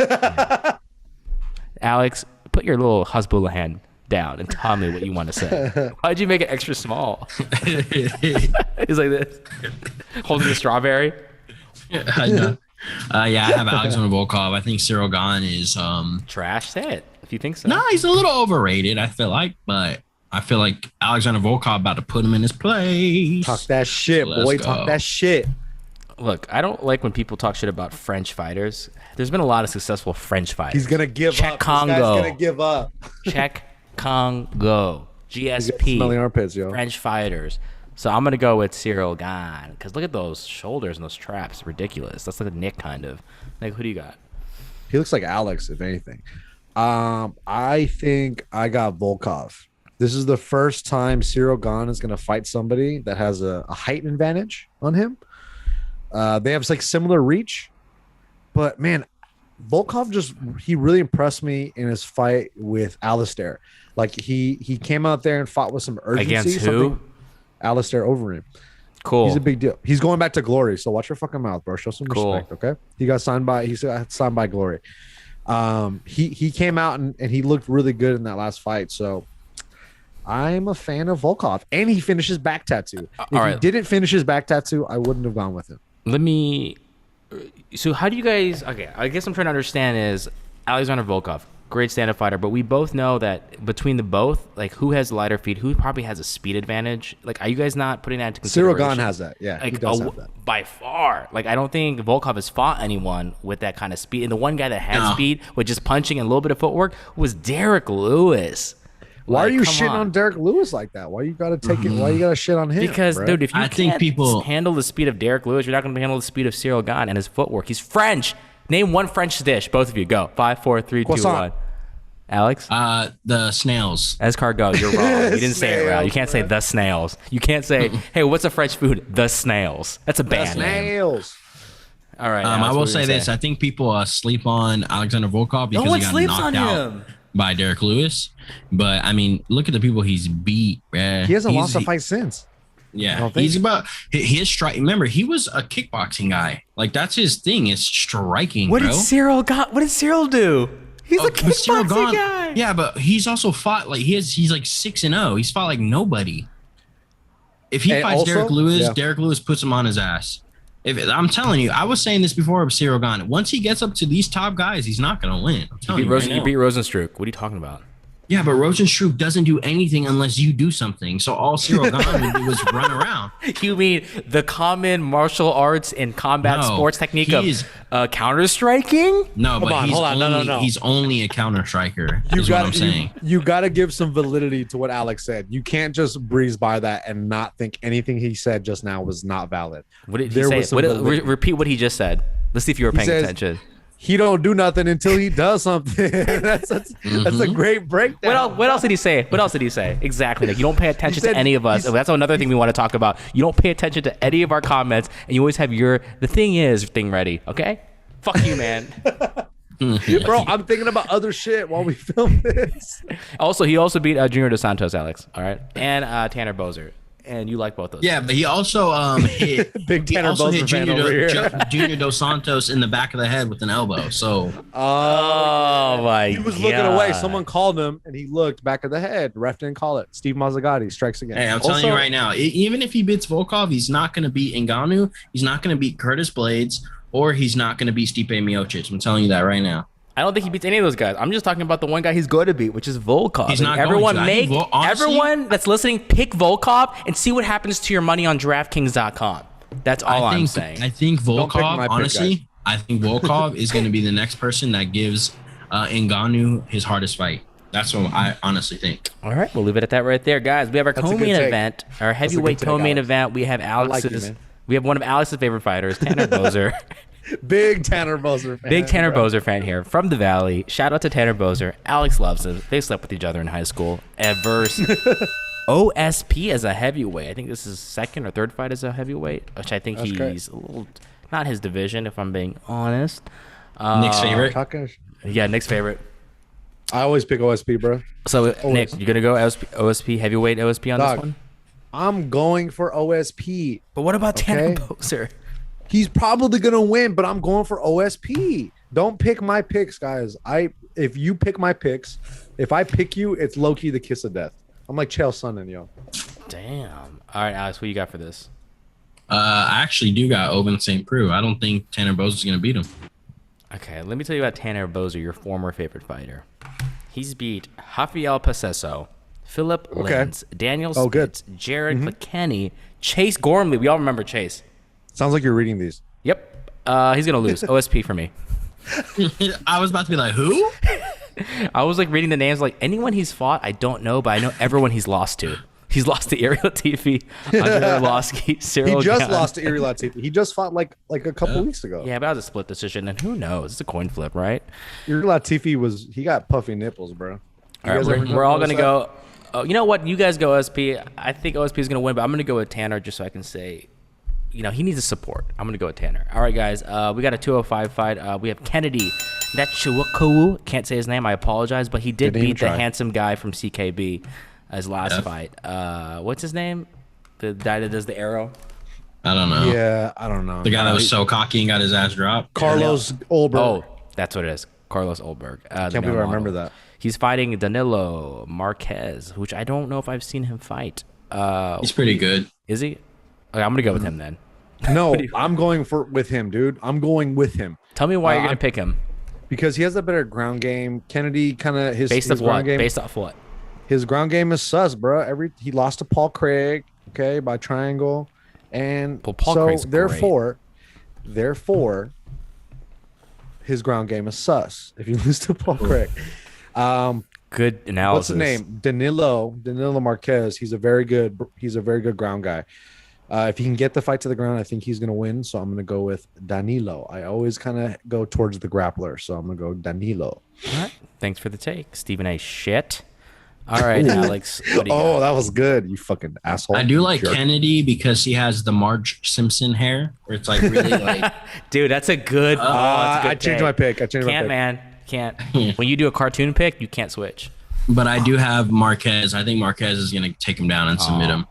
Alex, put your little Hasbullah hand down and tell me what you want to say. Why'd you make it extra small? He's like this, holding the strawberry. I know. I have Alexander Volkov. I think Cyril Gane is Trash. Say it if you think so. nah, he's a little overrated, I feel like, but I feel like Alexander Volkov about to put him in his place. Talk that shit, Let's boy. go. Talk that shit. Look, I don't like when people talk shit about French fighters. There's been a lot of successful French fighters. He's gonna give Czech up. Congo. This guy's gonna give up. Czech Congo. GSP. Smelly armpits, yo. French fighters. So I'm gonna go with Cyril Gane because look at those shoulders and those traps. Ridiculous. That's like a Nick kind of. Like, who do you got? He looks like Alex, if anything. I think I got Volkov. This is the first time Cyril Gane is gonna fight somebody that has a height advantage on him. They have like similar reach, but man, Volkov he really impressed me in his fight with Alistair. Like he came out there and fought with some urgency. Against who? Alistair Overeem. Cool. He's a big deal. He's going back to Glory, so watch your fucking mouth, bro. Show some respect, okay? He got signed by Glory. He came out and he looked really good in that last fight. So I'm a fan of Volkov, and he finishes back tattoo. If he didn't finish his back tattoo, I wouldn't have gone with him. So how do you guys? Okay, I guess I'm trying to understand is Alexander Volkov, great stand-up fighter, but we both know that between the both, like who has lighter feet, who probably has a speed advantage. Like, are you guys not putting that into consideration? Cyril Gane has that. Yeah, like, he does have that. By far. Like, I don't think Volkov has fought anyone with that kind of speed. And the one guy that had speed with just punching and a little bit of footwork was Derek Lewis. Why are you shitting on Derek Lewis like that? Why you gotta take it? Why you gotta shit on him? Because, bro? dude, if you can't handle the speed of Derek Lewis, you're not gonna handle the speed of Cyril Gane and his footwork. He's French. Name one French dish. Both of you go. 5, 4, 3, 2, 1. Alex? The snails. Escargot. You're wrong. You didn't say it right. You can't say the snails. You can't say, hey, what's a French food? The snails. That's a band name. Snails. All right. I will say this. I think people sleep on Alexander Volkov because he got knocked out by Derek Lewis. But I mean, look at the people he's beat, man. He hasn't lost a fight since. Yeah, he's about his strike. Remember, he was a kickboxing guy. Like, that's his thing. Is striking. What bro. did Cyril do? He's a kickboxing guy. Yeah, but he's also fought like he's like 6-0. He's fought like nobody. If he fights Derek Lewis, Derek Lewis puts him on his ass. I'm telling you, I was saying this before of Cyril Gane. Once he gets up to these top guys, he's not gonna win. You beat Rosenstruck. What are you talking about? Yeah, but Rosenstruck doesn't do anything unless you do something. So all Cyril Gane would do was run around. You mean the common martial arts and combat sports technique of counter-striking? No, but he's only a counter-striker. Is what I'm saying. You got to give some validity to what Alex said. You can't just breeze by that and not think anything he said just now was not valid. What did he say? Repeat what he just said. Let's see if you were paying attention. He don't do nothing until he does something. that's a great breakdown. What else did he say? Exactly. Like, you don't pay attention to any of us. That's another thing we want to talk about. You don't pay attention to any of our comments, and you always have the thing ready. Okay? Fuck you, man. Bro, I'm thinking about other shit while we film this. He also beat Junior Dos Santos, Alex. All right, and Tanner Boser. And you like both those. Yeah, but he also hit big Tanner Boser fan over here. Junior Dos Santos in the back of the head with an elbow. So my he was looking away. Someone called him and he looked back of the head. Ref didn't call it. Steve Mazzagatti strikes again. Hey, I'm telling you right now, even if he beats Volkov, he's not going to beat Ngannou. He's not going to beat Curtis Blades, or he's not going to beat Stipe Miocic. I'm telling you that right now. I don't think he beats any of those guys. I'm just talking about the one guy he's going to beat, which is Volkov. He's not everyone going to. Everyone that's listening, pick Volkov and see what happens to your money on DraftKings.com. That's all I'm saying. I think Volkov, honestly, I think Volkov is going to be the next person that gives Ngannou his hardest fight. That's what I honestly think. All right, we'll leave it at that right there, guys. We have our co-main event, our heavyweight co-main event. We have Alex's. We have one of Alex's favorite fighters, Tanner Boser. Big Tanner Boser fan. Big Tanner Boser fan here from the Valley. Shout out to Tanner Boser. Alex loves him. They slept with each other in high school. Versus OSP as a heavyweight. I think this is his second or third fight as a heavyweight, which I think he's a little not his division, if I'm being honest. Nick's favorite. Yeah, Nick's favorite. I always pick OSP, bro. So Nick, you gonna go OSP heavyweight OSP on this one? I'm going for OSP. But what about Tanner Boser? He's probably gonna win, but I'm going for OSP. Don't pick my picks, guys. If you pick my picks, if I pick you, it's low key the kiss of death. I'm like Chael Sonnen, yo. Damn. All right, Alex, what you got for this? I actually do got Oben St. Preux. I don't think Tanner Boser's gonna beat him. Okay, let me tell you about Tanner Boser, your former favorite fighter. He's beat Rafael Pacesso, Philip Lins, Daniel Spitz, Jared McKinney, Chase Gormley. We all remember Chase. Sounds like you're reading these. He's gonna lose. OSP for me. I was about to be like, who? I was like reading the names, like anyone he's fought, I don't know, but I know everyone he's lost to. He's lost to Ariel Latifi, Andre Arlovski, Cyril. He just Gane. lost to Iri Latifi. He just fought like a couple weeks ago. Yeah, but that was a split decision, and who knows? It's a coin flip, right? Iri Latifi he got puffy nipples, bro. All right, we're all gonna go. Oh, you know what? You guys go OSP. I think OSP is gonna win, but I'm gonna go with Tanner just so I can say, he needs the support. I'm gonna go with Tanner. All right, guys. We got a 205 fight. We have Kennedy Nechukwu. Can't say his name. I apologize, but he did beat the handsome guy from CKB his last fight. What's his name? The guy that does the arrow. I don't know. Yeah, I don't know. The guy that was so cocky and got his ass dropped. Carlos Olberg. Oh, that's what it is. Carlos Olberg. Can't believe I remember that. He's fighting Danilo Marquez, which I don't know if I've seen him fight. He's pretty good. Is he? Okay, I'm gonna go with him then. No, I'm going with him, dude. I'm going with him. Tell me why you're gonna pick him. Because he has a better ground game. Kennedy kind of Based off what? His ground game is sus, bro. He lost to Paul Craig, okay, by triangle, and Paul Craig's therefore, his ground game is sus. If you lose to Paul Craig, good analysis. What's his name? Danilo Marquez. He's a very good ground guy. If he can get the fight to the ground, I think he's gonna win. So I'm gonna go with Danilo. I always kind of go towards the grappler, so I'm gonna go Danilo. All right. Thanks for the take, Stephen A. Shit. All right, Alex. What do you got? That was good, you fucking asshole. I do like Kennedy because he has the Marge Simpson hair, where it's like really like. Dude, that's a good. I changed my pick. Can't, man. Can't. When you do a cartoon pick, you can't switch. But I do have Marquez. I think Marquez is gonna take him down and submit him.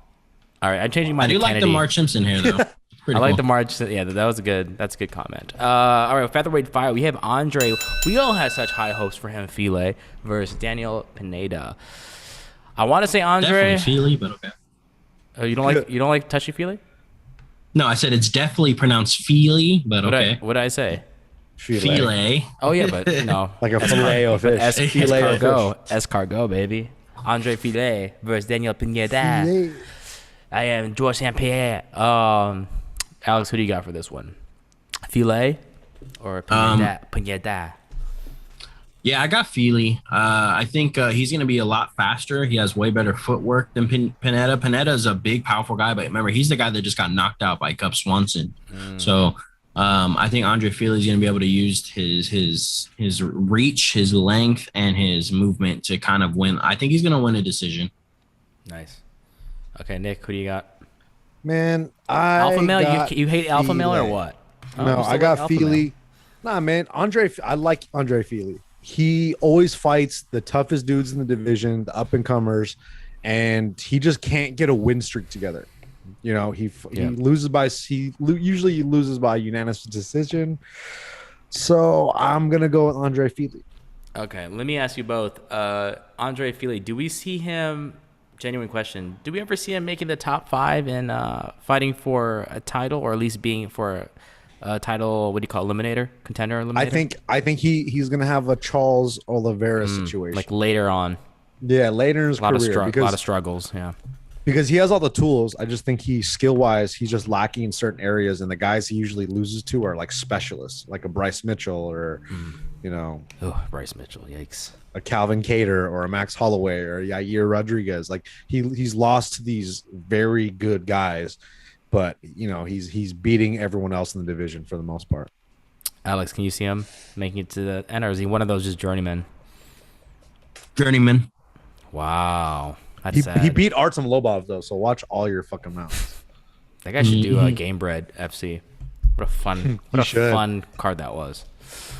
All right, I'm changing my. I do like the Marge Simpson hair though. I like the Marge. Yeah, that was a good. That's a good comment. All right, featherweight fight. We have Andre. We all had such high hopes for him. File versus Daniel Pineda. I want to say Andre. Definitely Fili, but okay. Oh, you don't like touchy File? No, I said it's definitely pronounced Fili, but okay. What did I say? Filet. Oh yeah, but no. Like a filet of fish. Escargot, baby. Andre File versus Daniel Pineda. Filet. I am George St. Pierre. Alex, who do you got for this one? Filet or Pineda? Yeah, I got Fili. I think he's going to be a lot faster. He has way better footwork than Pineda. Pineda is a big, powerful guy, but remember, he's the guy that just got knocked out by Cub Swanson. So I think Andre Fili is going to be able to use his reach, his length, and his movement to kind of win. I think he's going to win a decision. Nice. Okay, Nick, who do you got? Man, Alpha male. You hate alpha male or what? No, I got Fili. Nah, man, I like Andre Fili. He always fights the toughest dudes in the division, the up and comers, and he just can't get a win streak together. He usually loses by unanimous decision. So I'm gonna go with Andre Fili. Okay, let me ask you both. Andre Fili, do we see him? Genuine question. Do we ever see him making the top 5 and fighting for a title, or at least being for a title? What do you call eliminator? Contender eliminator? I think he's gonna have a Charles Oliveira situation, like later on. Yeah, later in his career. A lot of struggles. Yeah. Because he has all the tools. I just think skill wise, he's just lacking in certain areas, and the guys he usually loses to are like specialists, like a Bryce Mitchell or Bryce Mitchell, yikes. A Calvin Cater or a Max Holloway or Yair Rodriguez. Like he's lost to these very good guys, but he's beating everyone else in the division for the most part. Alex, can you see him making it to the end, or is he one of those just journeymen? Journeyman. Wow. He beat Artem Lobov though, so watch all your fucking mouths. That guy should do a Gamebred FC. What a fun card that was.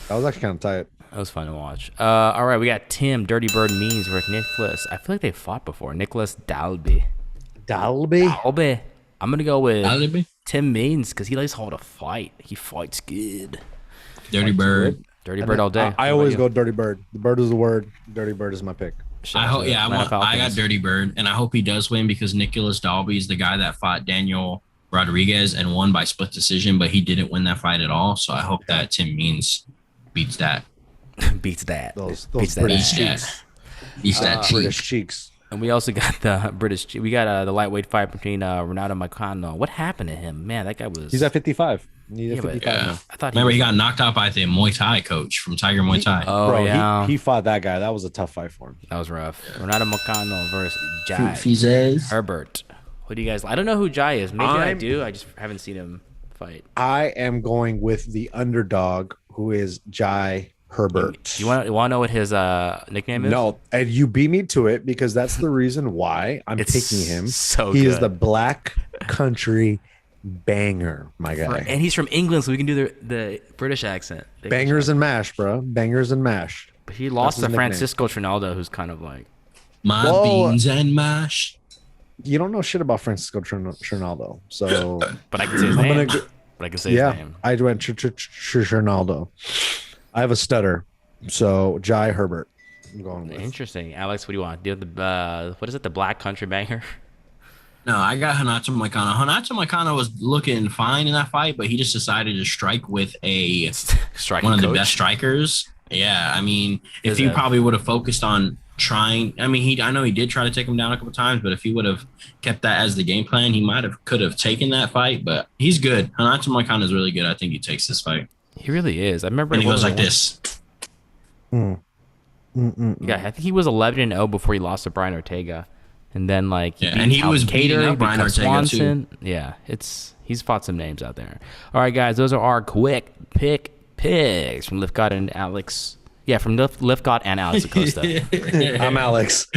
That was actually kind of tight. That was fun to watch. All right, we got Tim Dirty Bird Means versus Nicholas. I feel like they fought before. Nicholas Dalby. I'm gonna go with Tim Means because he likes how to fight. He fights good. Dirty Bird. Dirty Bird all day. I always go Dirty Bird. The bird is the word. Dirty Bird is my pick. I got Dirty Bird, and I hope he does win because Nicholas Dalby is the guy that fought Daniel Rodriguez and won by split decision, but he didn't win that fight at all. So I hope that Tim Means beats that. Beats that. Those British cheeks. British cheeks. And we also got the We got the lightweight fight between Renato Moicano. What happened to him? Man, that guy was. He's at 55. Need a Yeah, but- 55 Yeah. now. I thought Remember, was he got knocked out by the Muay Thai coach from Tiger Muay Thai. Oh, Bro, yeah. he fought that guy. That was a tough fight for him. That was rough. Renato Moicano versus Jai Fizez. Herbert. What do you guys? I don't know who Jai is. Maybe I I'm- do. I just haven't seen him fight. I am going with the underdog, who is Jai Herbert. You want to know what his nickname is? No, and you beat me to it because that's the reason why I'm It's picking him. so he is good. the Black Country Banger, my guy. And he's from England, so we can do the British accent. Bangers and mash, bro. Bangers and mash. But he lost his to nickname. Francisco Trinaldo, who's kind of like. My Whoa. beans and mash. You don't know shit about Francisco Trinaldo, so But I can say his I'm name. gonna. But I can say his Yeah, name. I went Trinaldo. I have a stutter, so Jai Herbert. I'm going with. Interesting. Alex, what do you want? Do you have the what is it? The Black Country Banger? No, I got Renato Moicano. Renato Moicano was looking fine in that fight, but he just decided to strike with a Striking one of the coach. best strikers. Yeah, I mean, if Is he it? probably would have focused on trying, I mean, I know he did try to take him down a couple times, but if he would have kept that as the game plan, he could have taken that fight. But he's good. Renato Moicano is really good. I think he takes this fight, He really is. I remember. and he one goes of the like this. Yeah, I think he was 11-0 before he lost to Brian Ortega, and then like Yeah, beat and he was Cater, beating up he beat Brian Cub Ortega, too. Swanson. Yeah, he's fought some names out there. All right, guys, those are our quick picks from Lift God and Alex. Yeah, from Lift God and Alex Acosta. I'm Alex.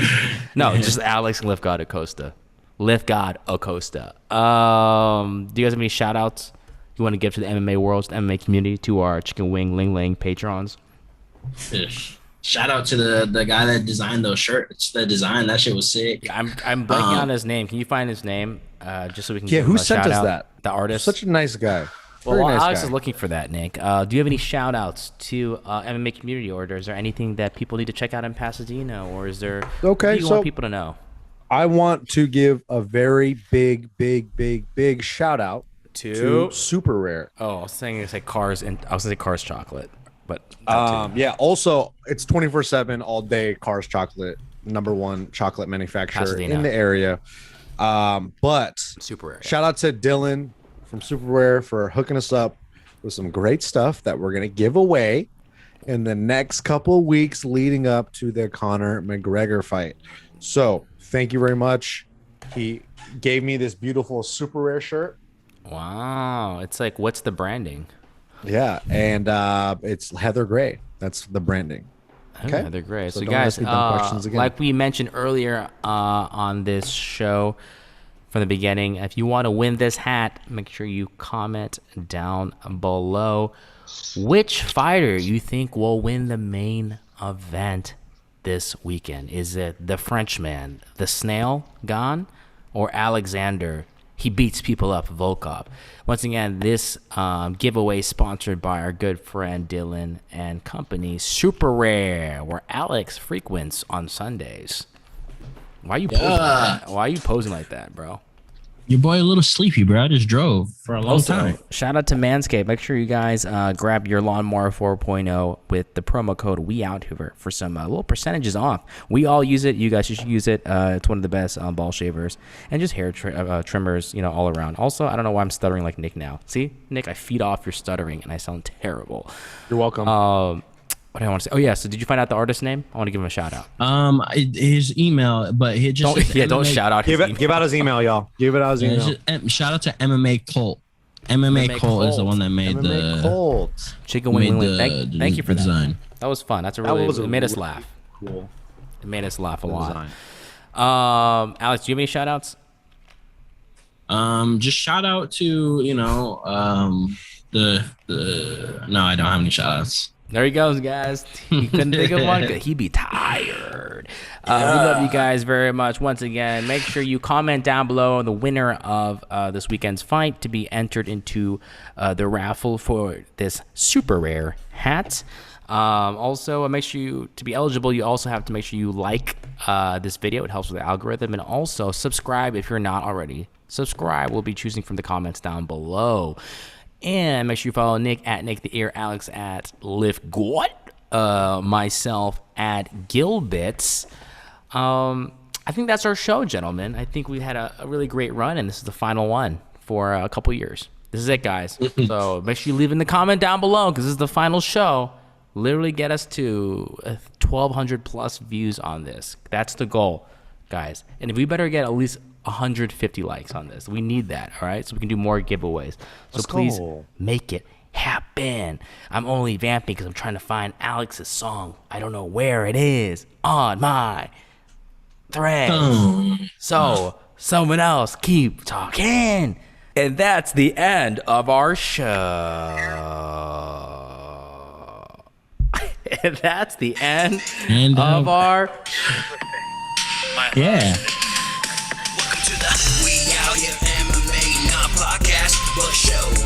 No, just Alex and Lift God Acosta. Lift God Acosta. Do you guys have any shout outs you want to give to the MMA world, to the MMA community, to our Chicken Wing Ling Ling patrons? Shout out to the guy that designed those shirts. The design, that shit was sick. I'm blanking on his name. Can you find his name just so we can Yeah, give who him a sent shout us out? that? The artist. Such a nice guy. Well, Very while nice Alex guy. is looking for that, Nick, do you have any shout outs to MMA community, or is there anything that people need to check out in Pasadena, or is there Okay, what do you so- want people to know? I want to give a very big shout out to Super Rare. Oh, I was saying it's like Cars, and I was gonna say Cars chocolate, but that too. Yeah. Also, it's 24/7 all day. Cars Chocolate, #1 chocolate manufacturer Pasadena. in the area. But Super rare. shout out to Dylan from Super Rare for hooking us up with some great stuff that we're gonna give away in the next couple weeks leading up to the Conor McGregor fight. So thank you very much. He gave me this beautiful Super Rare shirt. Wow, it's like, what's the branding? Yeah, and it's heather gray. That's the branding. Okay, they're great. So So, don't guys, ask me dumb questions again. like we mentioned earlier on this show from the beginning, if you want to win this hat, make sure you comment down below which fighter you think will win the main event this weekend. Is it the Frenchman, the Snail, Gane, or Alexander? He beats people up, Volkov. Once again, this giveaway is sponsored by our good friend Dylan and company, Super Rare, where Alex frequents on Sundays. Why are you posing like that? Why are you posing like that, bro? Your boy a little sleepy, bro. I just drove for a long time. Shout out to Manscaped. Make sure you guys grab your Lawnmower 4.0 with the promo code WeOutHoover for some little percentages off. We all use it. You guys should use it. It's one of the best ball shavers and just hair trimmers, all around. Also, I don't know why I'm stuttering like Nick now. See, Nick, I feed off your stuttering and I sound terrible. You're welcome. What do I want to say? Oh yeah. So did you find out the artist name? I want to give him a shout out. His email, but he just Don't shout out his email. give out his email, y'all. Give it out his email. Shout out to MMA Colt. MMA Colt is the one that made MMA the Colts. Chicken wing. made Thank you for that. design. That was fun. That's a That really. was It a made us really laugh. Cool It made us laugh a lot. design. Alex, do you have any shout outs? Just shout out to the no, I don't have any shout outs. There he goes, guys. He couldn't think of one. He'd be tired. We love you guys very much. Once again, make sure you comment down below on the winner of this weekend's fight to be entered into the raffle for this super rare hat. Also, make sure to be eligible, you also have to make sure you like this video. It helps with the algorithm. And also subscribe if you're not already. Subscribe. We'll be choosing from the comments down below. And make sure you follow Nick at Nick the Ear, Alex at Lift God, myself at Gilbits. I think that's our show, gentlemen. I think we had a really great run, and this is the final one for a couple years. This is it, guys. So make sure you leave in the comment down below because this is the final show. Literally get us to 1,200 plus views on this. That's the goal, guys. And we better get at least 150 likes on this. We need that, all right? So we can do more giveaways. So please make it happen. I'm only vamping because I'm trying to find Alex's song. I don't know where it is on my thread. So someone else keep talking. And that's the end of our show. And that's the end of our... Yeah. Welcome to the We Out Here MMA podcast show.